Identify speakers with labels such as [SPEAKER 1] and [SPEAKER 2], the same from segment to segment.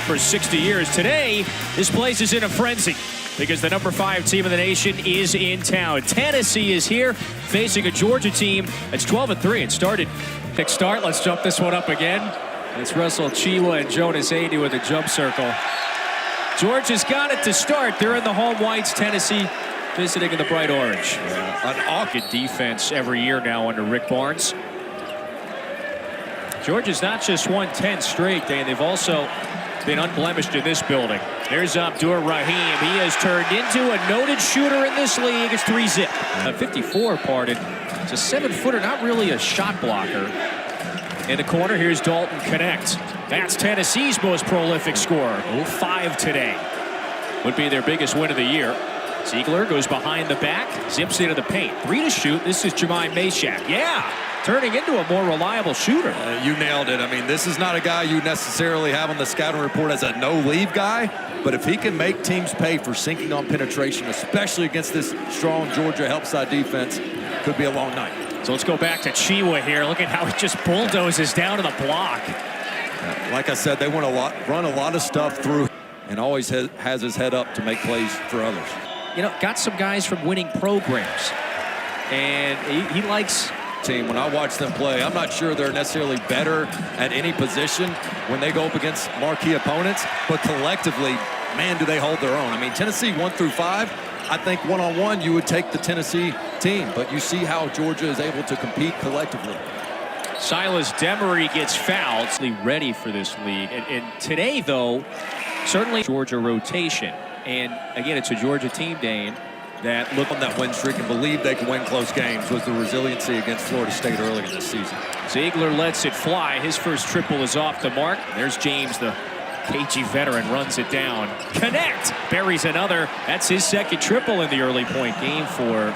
[SPEAKER 1] for 60 years. Today, this place is in a frenzy because the number 5 team in the nation is in town. Tennessee is here facing a Georgia team that's 12-3. It started. Quick start. Let's jump this one up again. It's Russell Chiwa and Jonas Aidoo with a jump circle. Georgia's got it to start. They're in the home whites. Tennessee visiting in the bright orange. An awful defense every year now under Rick Barnes. Georgia's not just won 10 straight, and they've also been unblemished in this building. There's Abdur Rahim. He has turned into a noted shooter in this league. It's 3-zip. 54, pardon. It's a 7-footer, not really a shot blocker. In the corner, here's Dalton Knecht. That's Tennessee's most prolific scorer. 5 today. Would be their biggest win of the year. Ziegler goes behind the back, zips into the paint. 3 to shoot. This is Jemai Meshack. Yeah, turning into a more reliable shooter.
[SPEAKER 2] You nailed it. I mean, this is not a guy you necessarily have on the scouting report as a no-leave guy, but if he can make teams pay for sinking on penetration, especially against this strong Georgia help side defense, could be a long night.
[SPEAKER 1] So let's go back to Chiwa here. Look at how he just bulldozes down to the block.
[SPEAKER 2] Like I said, they run a lot of stuff through and always has his head up to make plays for others.
[SPEAKER 1] You know, got some guys from winning programs, and he likes
[SPEAKER 2] team. When I watch them play, I'm not sure they're necessarily better at any position when they go up against marquee opponents, but collectively, man, do they hold their own. I mean, Tennessee 1 through 5, I think one-on-one you would take the Tennessee team, but you see how Georgia is able to compete collectively.
[SPEAKER 1] Silas Demery gets fouled. Ready for this league. And today, though, certainly Georgia rotation. And again, it's a Georgia team, Dane, that look
[SPEAKER 2] on that win streak and believe they can win close games was the resiliency against Florida State earlier this season.
[SPEAKER 1] Ziegler lets it fly. His first triple is off the mark. There's James, the KG veteran, runs it down. Knecht buries another. That's his second triple in the early point game for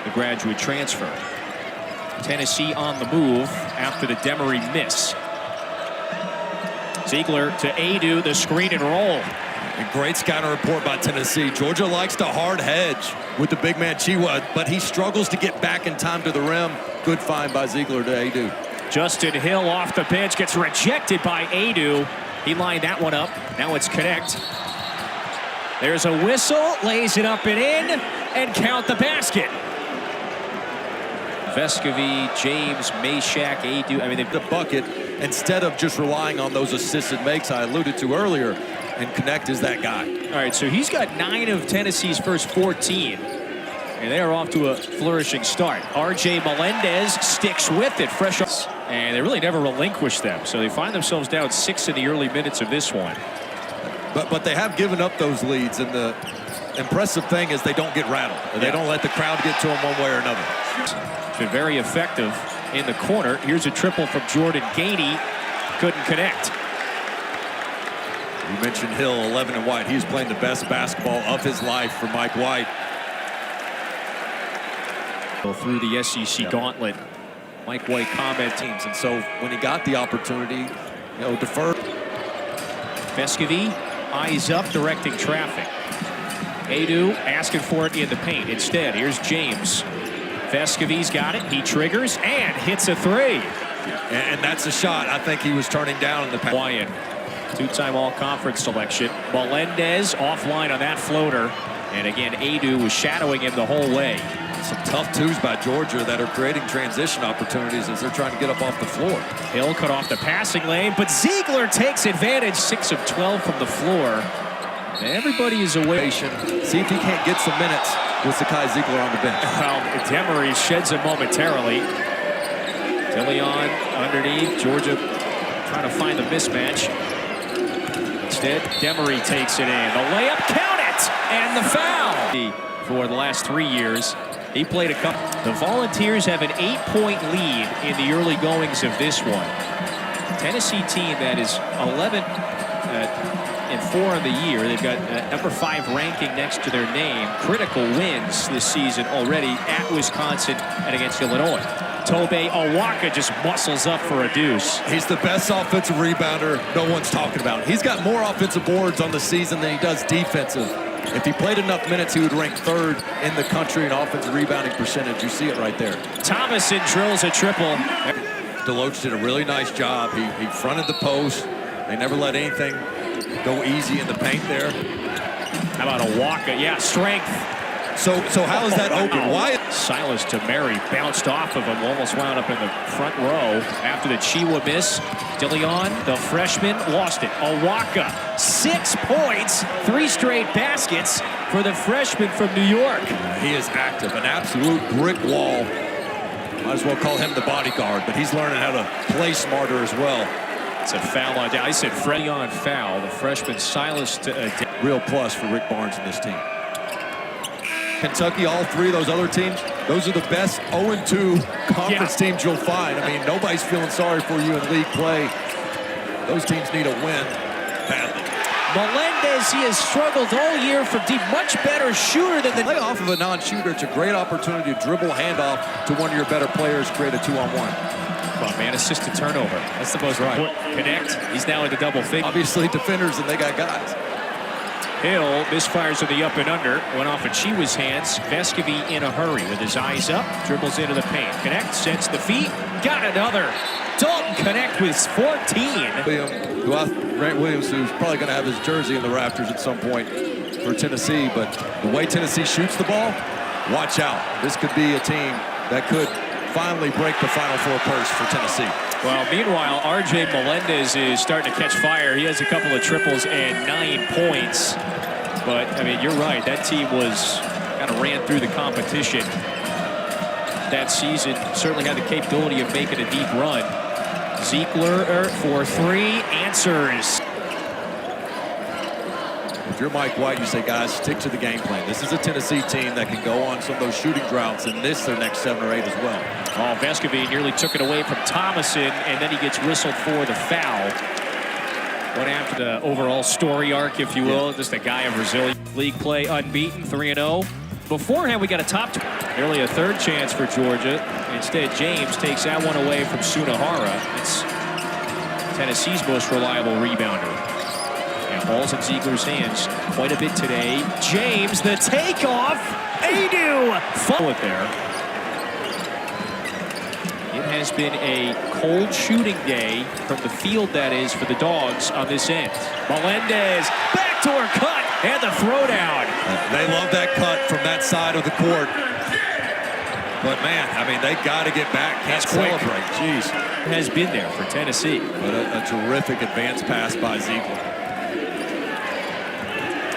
[SPEAKER 1] the graduate transfer. Tennessee on the move after the Demery miss. Ziegler to Aidoo, the screen and roll.
[SPEAKER 2] And great scouting report by Tennessee. Georgia likes to hard hedge with the big man Chiwa, but he struggles to get back in time to the rim. Good find by Ziegler to Aidoo.
[SPEAKER 1] Justin Hill off the bench gets rejected by Aidoo. He lined that one up. Now it's Knecht. There's a whistle, lays it up and in, and count the basket. Vescovi, James, Meshack, Aidoo. I mean,
[SPEAKER 2] the bucket instead of just relying on those assisted makes I alluded to earlier. And Knecht is that guy.
[SPEAKER 1] All right, so he's got 9 of Tennessee's first 14. And they are off to a flourishing start. RJ Melendez sticks with it, fresh off. And they really never relinquish them. So they find themselves down 6 in the early minutes of this one.
[SPEAKER 2] But they have given up those leads. And the impressive thing is they don't get rattled. They don't let the crowd get to them one way or another.
[SPEAKER 1] It's been very effective in the corner. Here's a triple from Jordan Gainey. Couldn't connect.
[SPEAKER 2] You mentioned Hill, 11 and White. He's playing the best basketball of his life for Mike White.
[SPEAKER 1] Through the SEC gauntlet, Mike White comment teams.
[SPEAKER 2] And so when he got the opportunity, deferred.
[SPEAKER 1] Vescovi, eyes up, directing traffic. Aidoo asking for it in the paint. Instead, here's James. Vescovi's got it. He triggers and hits a 3.
[SPEAKER 2] And that's a shot I think he was turning down in the past.
[SPEAKER 1] Wyatt. 2-time all-conference selection. Melendez offline on that floater. And again, Aidoo was shadowing him the whole way.
[SPEAKER 2] Some tough twos by Georgia that are creating transition opportunities as they're trying to get up off the floor.
[SPEAKER 1] Hill cut off the passing lane, but Ziegler takes advantage. 6 of 12 from the floor. Everybody is away.
[SPEAKER 2] See if he can't get some minutes with Zakai Ziegler on the bench.
[SPEAKER 1] Well, Demery sheds him momentarily. DeLeon underneath. Georgia trying to find the mismatch. Instead, Demery takes it in. The layup, count it! And the foul! For the last 3 years, he played a couple. The Volunteers have an 8-point lead in the early goings of this one. Tennessee team that is 11 and 4 in the year. They've got number 5 ranking next to their name. Critical wins this season already at Wisconsin and against Illinois. Tobe Awaka just muscles up for a deuce.
[SPEAKER 2] He's the best offensive rebounder no one's talking about. He's got more offensive boards on the season than he does defensive. If he played enough minutes, he would rank 3rd in the country in offensive rebounding percentage. You see it right there.
[SPEAKER 1] Thomason drills a triple.
[SPEAKER 2] Deloach did a really nice job. He fronted the post. They never let anything go easy in the paint there.
[SPEAKER 1] How about a walk? Yeah, strength.
[SPEAKER 2] So how is that open? Why?
[SPEAKER 1] Silas to Mary bounced off of him, almost wound up in the front row after the Chiwa miss. DeLeon, the freshman, lost it. Awaka, 6 points, 3 straight baskets for the freshman from New York.
[SPEAKER 2] He is active, an absolute brick wall. Might as well call him the bodyguard, but he's learning how to play smarter as well.
[SPEAKER 1] It's a foul on down. I said Freddie on foul. The freshman Silas to
[SPEAKER 2] real plus for Rick Barnes in this team. Kentucky, all 3 of those other teams, those are the best 0-2 conference teams you'll find. I mean, nobody's feeling sorry for you in league play. Those teams need a win badly.
[SPEAKER 1] Melendez, he has struggled all year from deep. Much better shooter than the...
[SPEAKER 2] Play off of a non-shooter. It's a great opportunity to dribble handoff to one of your better players, create a 2-on-1.
[SPEAKER 1] Come on, man, assist to turnover. That's the most important. Connect. He's now in the double figure.
[SPEAKER 2] Obviously, defenders, and they got guys.
[SPEAKER 1] Hill misfires to the up and under. Went off of Chiwa's hands. Vescovi in a hurry with his eyes up. Dribbles into the paint. Connect, sets the feet. Got another. Dalton Connect with 14.
[SPEAKER 2] Grant Williams, who's probably going to have his jersey in the rafters at some point for Tennessee. But the way Tennessee shoots the ball, watch out. This could be a team that could finally break the Final Four purse for Tennessee.
[SPEAKER 1] Well, meanwhile, R.J. Melendez is starting to catch fire. He has a couple of triples and 9 points. But, I mean, you're right. That team was kind of ran through the competition that season. Certainly had the capability of making a deep run. Ziegler for 3 answers.
[SPEAKER 2] If you're Mike White, you say, guys, stick to the game plan. This is a Tennessee team that can go on some of those shooting droughts and miss their next 7 or 8 as well.
[SPEAKER 1] Oh, Vescovi nearly took it away from Thomason, and then he gets whistled for the foul. Went after the overall story arc, if you will. Just a guy of Brazilian league play, unbeaten, 3-0. Beforehand, we got a top, nearly a 3rd chance for Georgia. Instead, James takes that one away from Sunahara. It's Tennessee's most reliable rebounder. And ball's in Ziegler's hands quite a bit today. James, the takeoff. Adu, follow it there. It has been a cold shooting day from the field, that is, for the Dogs on this end. Melendez, backdoor cut, and the throwdown.
[SPEAKER 2] They love that cut from that side of the court. But, man, I mean, they got to get back. Can't celebrate. Jeez.
[SPEAKER 1] Has been there for Tennessee.
[SPEAKER 2] But a terrific advance pass by Ziegler.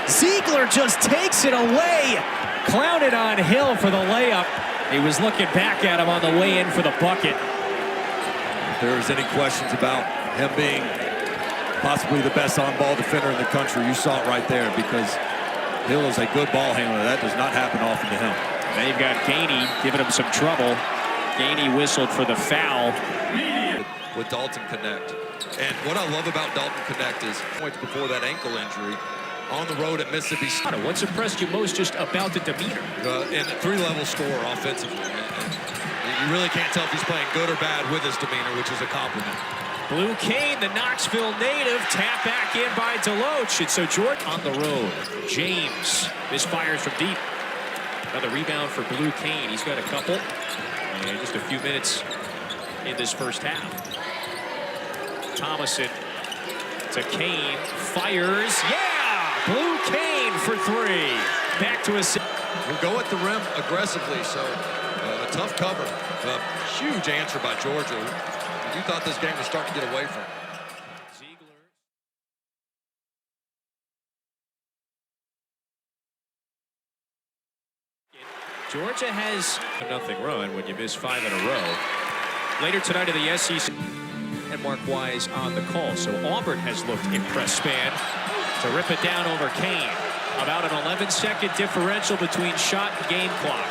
[SPEAKER 1] Ziegler just takes it away. Clouded on Hill for the layup. He was looking back at him on the way in for the bucket.
[SPEAKER 2] If there's any questions about him being possibly the best on-ball defender in the country, you saw it right there, because Hill is a good ball handler. That does not happen often to him.
[SPEAKER 1] Now you've got Gainey giving him some trouble. Gainey whistled for the foul.
[SPEAKER 2] With Dalton Connect. And what I love about Dalton Connect is points before that ankle injury on the road at Mississippi State.
[SPEAKER 1] What's impressed you most just about the demeanor?
[SPEAKER 2] And a 3-level score offensively. You really can't tell if he's playing good or bad with his demeanor, which is a compliment.
[SPEAKER 1] Blue Kane, the Knoxville native, tap back in by Deloach. And so Jordan on the road. James misfires from deep. Another rebound for Blue Kane. He's got a couple. And just a few minutes in this first half. Thomason to Kane. Fires. Yeah! Blue Kane for 3. Back to his...
[SPEAKER 2] We'll go at the rim aggressively, so a tough cover. A huge answer by Georgia. You thought this game was starting to get away from him.
[SPEAKER 1] Georgia has a nothing run when you miss 5 in a row. Later tonight in the SEC, and Mark Wise on the call. So Auburn has looked impressed. Span to rip it down over Kane. About an 11-second differential between shot and game clock.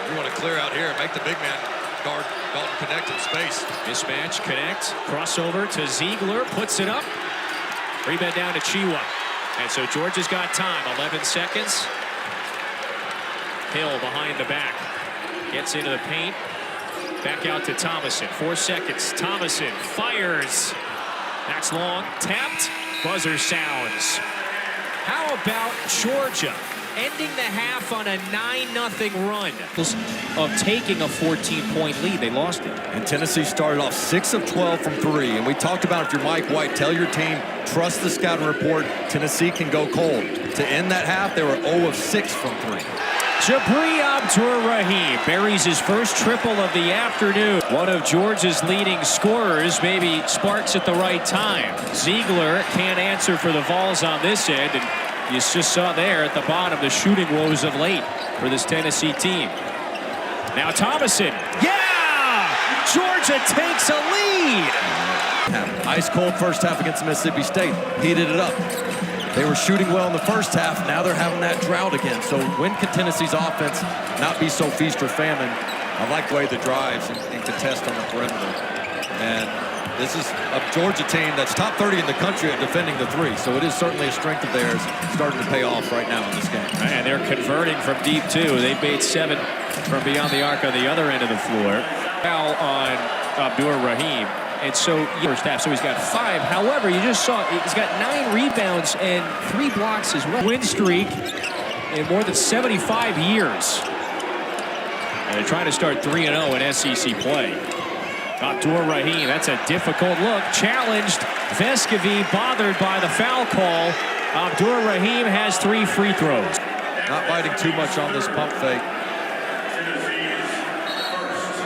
[SPEAKER 2] We want to clear out here and make the big man guard Dalton Connect in space.
[SPEAKER 1] Mismatch, Connect, crossover to Ziegler, puts it up. Rebound down to Chiwa. And so Georgia's got time, 11 seconds. Hill behind the back. Gets into the paint. Back out to Thomason. 4 seconds. Thomason fires. That's long. Tapped. Buzzer sounds. How about Georgia ending the half on a 9-0 run of taking a 14-point lead? They lost it.
[SPEAKER 2] And Tennessee started off 6 of 12 from 3. And we talked about, if you're Mike White, tell your team, trust the scouting report. Tennessee can go cold. To end that half, they were 0 of 6 from 3.
[SPEAKER 1] Jabri Abdur-Rahim buries his first triple of the afternoon. One of Georgia's leading scorers, maybe sparks at the right time. Ziegler can't answer for the Vols on this end, and you just saw there at the bottom the shooting woes of late for this Tennessee team. Now Thomason, yeah! Georgia takes a lead!
[SPEAKER 2] Ice cold first half against Mississippi State, heated it up. They were shooting well in the first half. Now they're having that drought again. So when can Tennessee's offense not be so feast or famine? I like the way the drives and contest on the perimeter. And this is a Georgia team that's top 30 in the country at defending the three. So it is certainly a strength of theirs starting to pay off right now in this game.
[SPEAKER 1] And they're converting from deep, too. They've made 7 from beyond the arc on the other end of the floor. Foul on Abdur-Rahim. And so, first half, so he's got 5. However, you just saw he's got 9 rebounds and 3 blocks as well. Win streak in more than 75 years. And they're trying to start 3-0 in SEC play. Abdur-Rahim, that's a difficult look. Challenged. Vescovi bothered by the foul call. Abdur-Rahim has 3 free throws.
[SPEAKER 2] Not biting too much on this pump fake.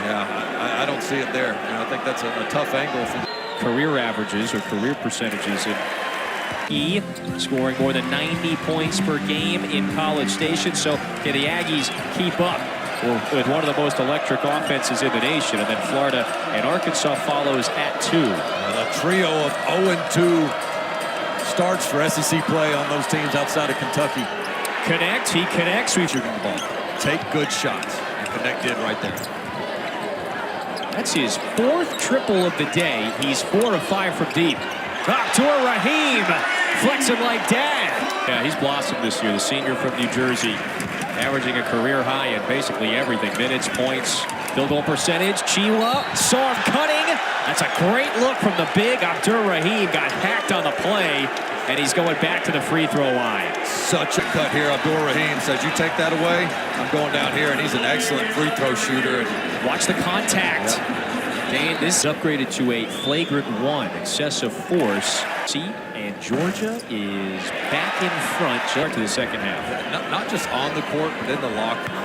[SPEAKER 2] Yeah, I don't see it there. I think that's a tough angle for
[SPEAKER 1] career averages or career percentages in scoring more than 90 points per game in College Station. So can the Aggies keep up with one of the most electric offenses in the nation? And then Florida and Arkansas follows at 2.
[SPEAKER 2] A trio of 0-2 starts for SEC play on those teams outside of Kentucky.
[SPEAKER 1] He connects. We've
[SPEAKER 2] Shooting the ball. Take good shots. And Connect did right there.
[SPEAKER 1] That's his 4th triple of the day. He's 4 of 5 from deep. Abdur-Rahim flexing like dad. Yeah, he's blossomed this year, the senior from New Jersey, averaging a career high in basically everything. Minutes, points, field goal percentage. Chiwa saw him cutting. That's a great look from the big. Abdur-Rahim got hacked on the play, and he's going back to the free throw line.
[SPEAKER 2] Such a cut here. Abdur-Rahim says, you take that away, I'm going down here, and he's an excellent free throw shooter.
[SPEAKER 1] Watch the contact. And this is upgraded to a flagrant 1, excessive force. And Georgia is back in front to the second half.
[SPEAKER 2] Not just on the court, but in the locker room.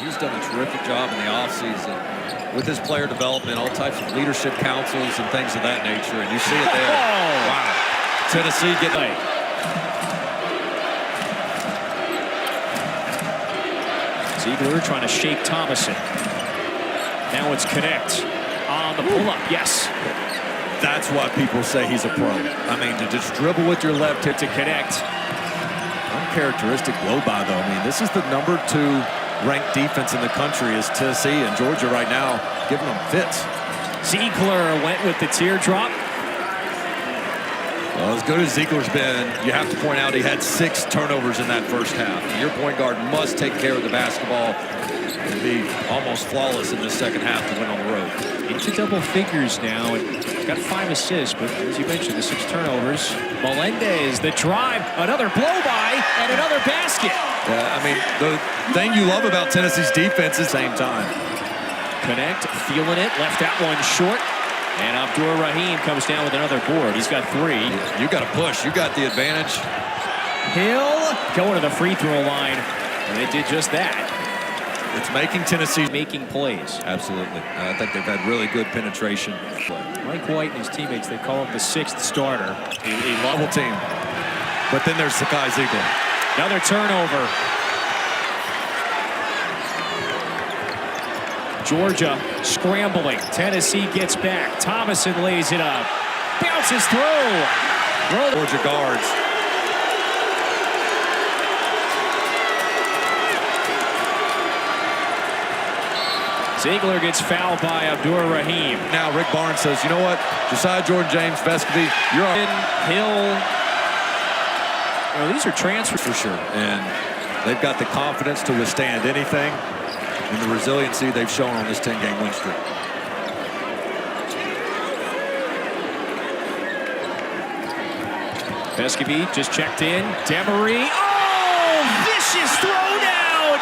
[SPEAKER 2] He's done a terrific job in the offseason with his player development, all types of leadership councils and things of that nature. And you see it there.
[SPEAKER 1] Oh.
[SPEAKER 2] Wow. Tennessee getting...
[SPEAKER 1] Ziegler trying to shake Thomason. Now it's Connect on the pull-up. Yes.
[SPEAKER 2] That's why people say he's a pro. I mean, to just dribble with your left hip
[SPEAKER 1] to Connect.
[SPEAKER 2] Uncharacteristic blow-by, though. I mean, this is the number 2 ranked defense in the country is Tennessee, and Georgia right now giving them fits.
[SPEAKER 1] Ziegler went with the teardrop.
[SPEAKER 2] Well, as good as Ziegler's been, you have to point out he had 6 turnovers in that first half. Your point guard must take care of the basketball and be almost flawless in this second half to win on the road.
[SPEAKER 1] Into double figures now, and got 5 assists, but as you mentioned, the 6 turnovers. Melendez, the drive, another blow-by, and another basket.
[SPEAKER 2] Yeah, I mean, the thing you love about Tennessee's defense is same time.
[SPEAKER 1] Connect, feeling it, left that one short. And Abdur-Rahim comes down with another board. He's got 3.
[SPEAKER 2] You got to push. You got the advantage.
[SPEAKER 1] Hill going to the free throw line, and they did just that.
[SPEAKER 2] It's making Tennessee
[SPEAKER 1] making plays.
[SPEAKER 2] Absolutely. I think they've had really good penetration.
[SPEAKER 1] Mike White and his teammates, they call him the 6th starter.
[SPEAKER 2] A level team. But then there's Zakai Ziegler.
[SPEAKER 1] Another turnover. Georgia scrambling. Tennessee gets back. Thomason lays it up. Bounces through.
[SPEAKER 2] Georgia guards.
[SPEAKER 1] Ziegler gets fouled by Abdur-Rahim.
[SPEAKER 2] Now Rick Barnes says, you know what? Josiah Jordan-James, Vescovi, you're on.
[SPEAKER 1] Hill. Well, these are transfers
[SPEAKER 2] for sure. And they've got the confidence to withstand anything. And the resiliency they've shown on this 10-game win streak.
[SPEAKER 1] Vescovi just checked in. Demery. Oh, vicious throwdown.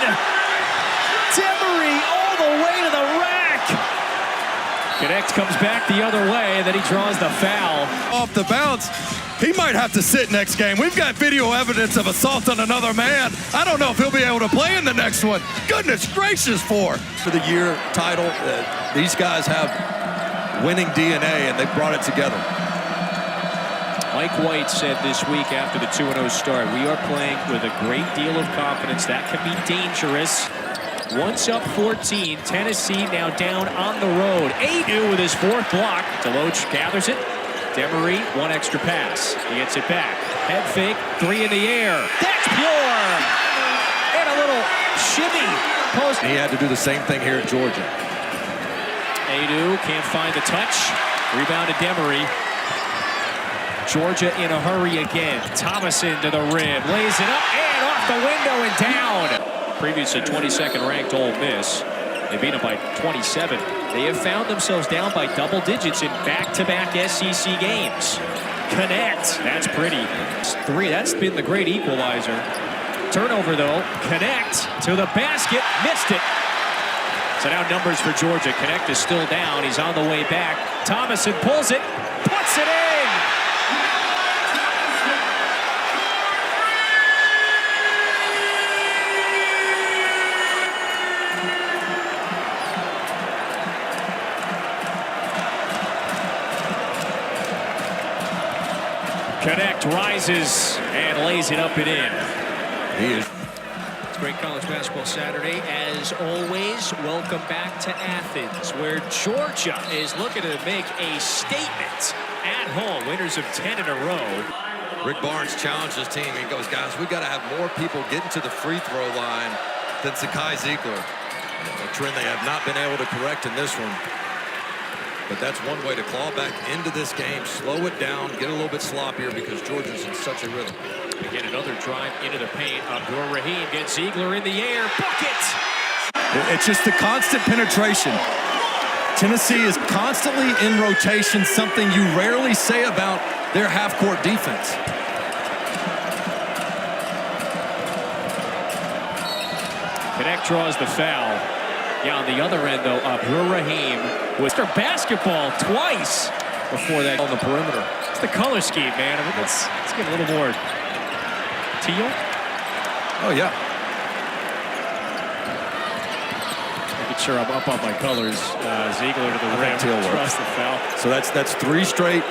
[SPEAKER 1] Demery all the way to the rack. Knecht comes back the other way, and then he draws the foul.
[SPEAKER 2] Off the bounce. He might have to sit next game. We've got video evidence of assault on another man. I don't know if he'll be able to play in the next one. Goodness gracious, for the year title. These guys have winning DNA, and they brought it together.
[SPEAKER 1] Mike White said this week after the 2-0 start, we are playing with a great deal of confidence. That can be dangerous. Once up 14, Tennessee now down on the road. Adu with his fourth block. Deloach gathers it. Demery, one extra pass. He gets it back. Head fake, three in the air. That's pure! And a little shimmy. Post.
[SPEAKER 2] He had to do the same thing here at Georgia.
[SPEAKER 1] Adu can't find the touch. Rebound to Demery. Georgia in a hurry again. Thomason to the rim. Lays it up and off the window and down. Previously 22nd ranked Ole Miss. They beat them by 27. They have found themselves down by double digits in back-to-back SEC games. Knecht, that's pretty. Three, that's been the great equalizer. Turnover though, Knecht to the basket, missed it. So now numbers for Georgia. Knecht is still down, he's on the way back. Thomason pulls it, puts it in! Knecht rises and lays it up and in.
[SPEAKER 2] He is.
[SPEAKER 1] It's Great College Basketball Saturday. As always, welcome back to Athens, where Georgia is looking to make a statement at home. Winners of 10 in a row.
[SPEAKER 2] Rick Barnes challenged his team. He goes, guys, we got to have more people getting to the free throw line than Zakai Zeigler. A trend they have not been able to correct in this one. But that's one way to claw back into this game, slow it down, get a little bit sloppier because Georgia's in such a rhythm.
[SPEAKER 1] Again, another drive into the paint. Abdur-Rahim gets Zeigler in the air. Bucket!
[SPEAKER 2] It's just the constant penetration. Tennessee is constantly in rotation, something you rarely say about their half-court defense.
[SPEAKER 1] Knecht draws the foul. Yeah, on the other end, though, Abdur-Rahim was Mr. Basketball twice before that on the perimeter. It's the color scheme, man. I mean, let's get a little more teal.
[SPEAKER 2] Oh, yeah.
[SPEAKER 1] Making sure I'm up on my colors. Zeigler to the rim.
[SPEAKER 2] Teal
[SPEAKER 1] Draws the foul.
[SPEAKER 2] So that's three straight.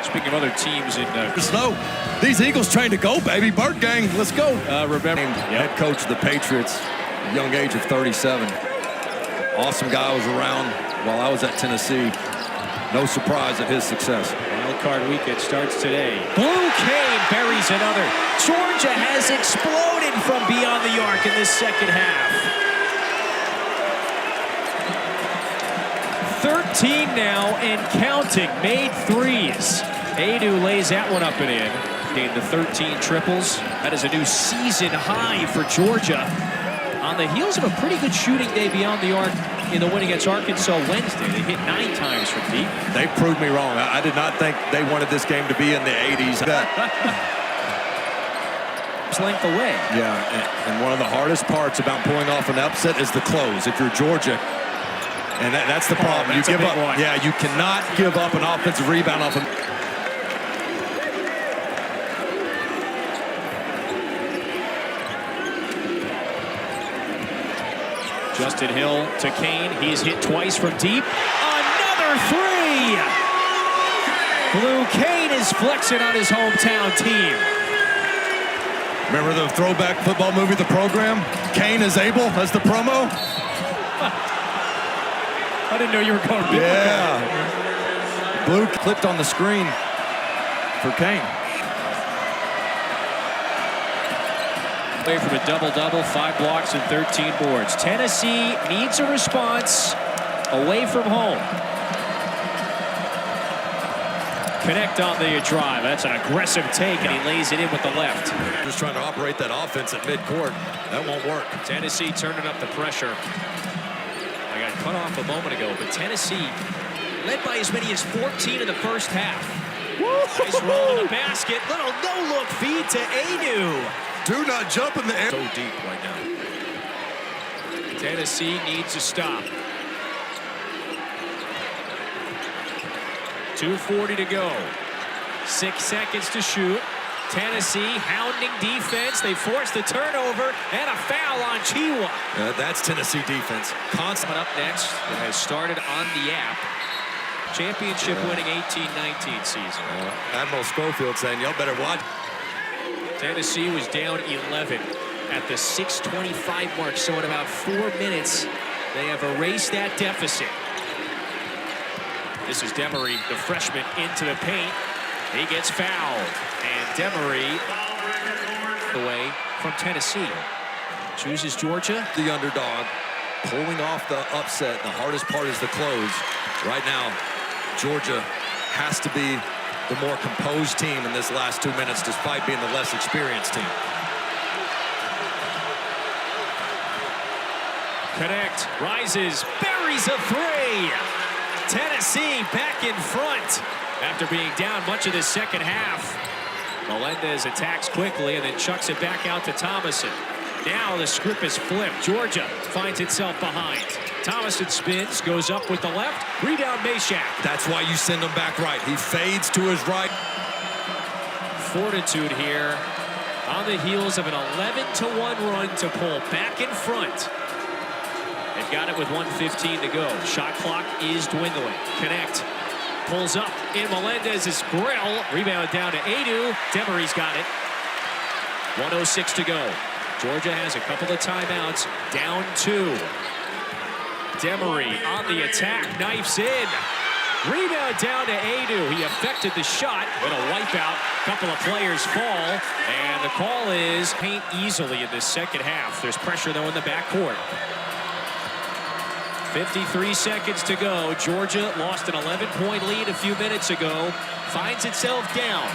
[SPEAKER 1] Speaking of other teams in
[SPEAKER 2] Snow, these Eagles trained to go, baby. Bird gang, let's go.
[SPEAKER 1] remember,
[SPEAKER 2] Head coach of the Patriots, young age of 37. Awesome guy was around while I was at Tennessee. No surprise at his success.
[SPEAKER 1] Wild card weekend starts today. Blue Cane buries another. Georgia has exploded from beyond the arc in this second half. 13 now and counting. Made threes. Adu lays that one up and in. Gained the 13 triples. That is a new season high for Georgia. On the heels of a pretty good shooting day beyond the arc in the win against Arkansas Wednesday. They hit 9 times from deep.
[SPEAKER 2] They proved me wrong. I did not think they wanted this game to be in the 80s.
[SPEAKER 1] Length away.
[SPEAKER 2] Yeah, and one of the hardest parts about pulling off an upset is the close. If you're Georgia, and that's the problem.
[SPEAKER 1] That's
[SPEAKER 2] you give
[SPEAKER 1] a big
[SPEAKER 2] up.
[SPEAKER 1] one.
[SPEAKER 2] Yeah, you cannot give up an offensive rebound off of.
[SPEAKER 1] Justin Hill to Kane. He's hit twice from deep. Another three! Blue Cane is flexing on his hometown team.
[SPEAKER 2] Remember the throwback football movie, The Program? Kane is able as the promo?
[SPEAKER 1] I didn't know you were going big.
[SPEAKER 2] Yeah. Blue clicked on the screen for Kane.
[SPEAKER 1] Away from a double-double, 5 blocks and 13 boards. Tennessee needs a response away from home. Knecht on the drive. That's an aggressive take, and he lays it in with the left.
[SPEAKER 2] Just trying to operate that offense at midcourt. That won't work.
[SPEAKER 1] Tennessee turning up the pressure. I got cut off a moment ago, but Tennessee led by as many as 14 in the first half. Nice roll to the basket. Little no-look feed to Adu.
[SPEAKER 3] Do not jump in the air.
[SPEAKER 2] So deep right now.
[SPEAKER 1] Tennessee needs a stop. 2:40 to go. 6 seconds to shoot. Tennessee hounding defense. They force the turnover and a foul on Chiwa.
[SPEAKER 2] That's Tennessee defense. Constant.
[SPEAKER 1] Coming up next, it has started on the app. Championship winning 18-19 season.
[SPEAKER 2] Admiral Schofield saying, y'all better watch.
[SPEAKER 1] Tennessee was down 11 at the 6:25 mark, so in about 4 minutes, they have erased that deficit. This is Demery, the freshman, into the paint. He gets fouled, and Demery away from Tennessee. Chooses Georgia.
[SPEAKER 2] The underdog, pulling off the upset. The hardest part is the close. Right now, Georgia has to be the more composed team in this last 2 minutes, despite being the less experienced team.
[SPEAKER 1] Connect, rises, buries a three. Tennessee back in front after being down much of the second half. Melendez attacks quickly and then chucks it back out to Thomason. Now the script is flipped. Georgia finds itself behind. Thomason spins, goes up with the left. Rebound Meshack.
[SPEAKER 2] That's why you send him back right. He fades to his right.
[SPEAKER 1] Fortitude here on the heels of an 11-1 run to pull back in front. They've got it with 1:15 to go. Shot clock is dwindling. Connect. Pulls up in Melendez's grill. Rebound down to Adu. Demery's got it. 1:06 to go. Georgia has a couple of timeouts. Down 2. Demery on the attack. Knifes in. Rebound down to Adu. He affected the shot. But a wipeout. Couple of players fall. And the call is paint easily in this second half. There's pressure, though, in the backcourt. 53 seconds to go. Georgia lost an 11-point lead a few minutes ago. Finds itself down.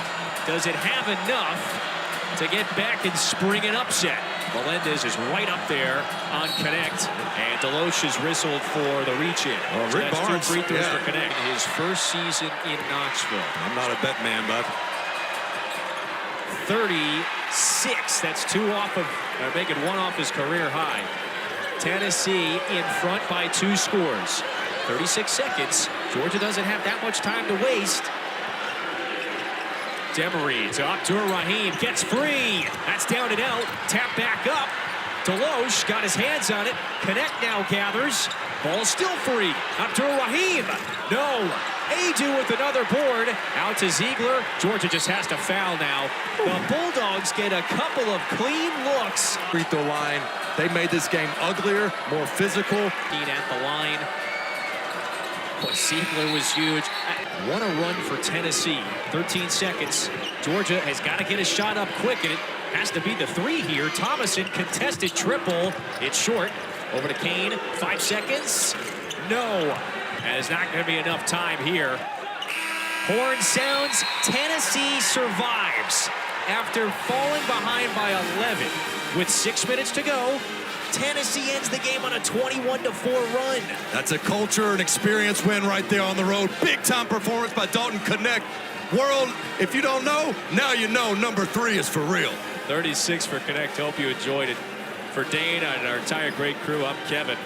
[SPEAKER 1] Does it have enough to get back and spring an upset? Melendez is right up there on Connect. And Deloche is whistled for the reach-in.
[SPEAKER 2] Well,
[SPEAKER 1] So
[SPEAKER 2] Rick
[SPEAKER 1] that's
[SPEAKER 2] Barnes,
[SPEAKER 1] 2 free throws
[SPEAKER 2] yeah.
[SPEAKER 1] for Connect. In his first season in Knoxville.
[SPEAKER 2] I'm not a bet man, but
[SPEAKER 1] 36. That's 2 off of, making 1 off his career high. Tennessee in front by 2 scores. 36 seconds. Georgia doesn't have that much time to waste. Demery to Abdur Rahim. Gets free. That's down and out. Tap back up. Deloche got his hands on it. Connect now gathers. Ball still free. Abdur Rahim. No. Adu with another board. Out to Ziegler. Georgia just has to foul now. The Bulldogs get a couple of clean looks.
[SPEAKER 2] free throw line. They made this game uglier, more physical.
[SPEAKER 1] At the line. But Ziegler was huge. What a run for Tennessee. 13 seconds. Georgia has got to get a shot up quick, and it has to be the 3 here. Thomason contested triple. It's short. Over to Kane. 5 seconds. No. And it's not going to be enough time here. Horn sounds. Tennessee survives after falling behind by 11. With 6 minutes to go, Tennessee ends the game on a 21-4 run.
[SPEAKER 2] That's a culture and experience win right there on the road. Big-time performance by Dalton Connect. World, if you don't know, now you know number 3 is for real.
[SPEAKER 1] 36 for Connect. Hope you enjoyed it. For Dana and our entire great crew, I'm Kevin.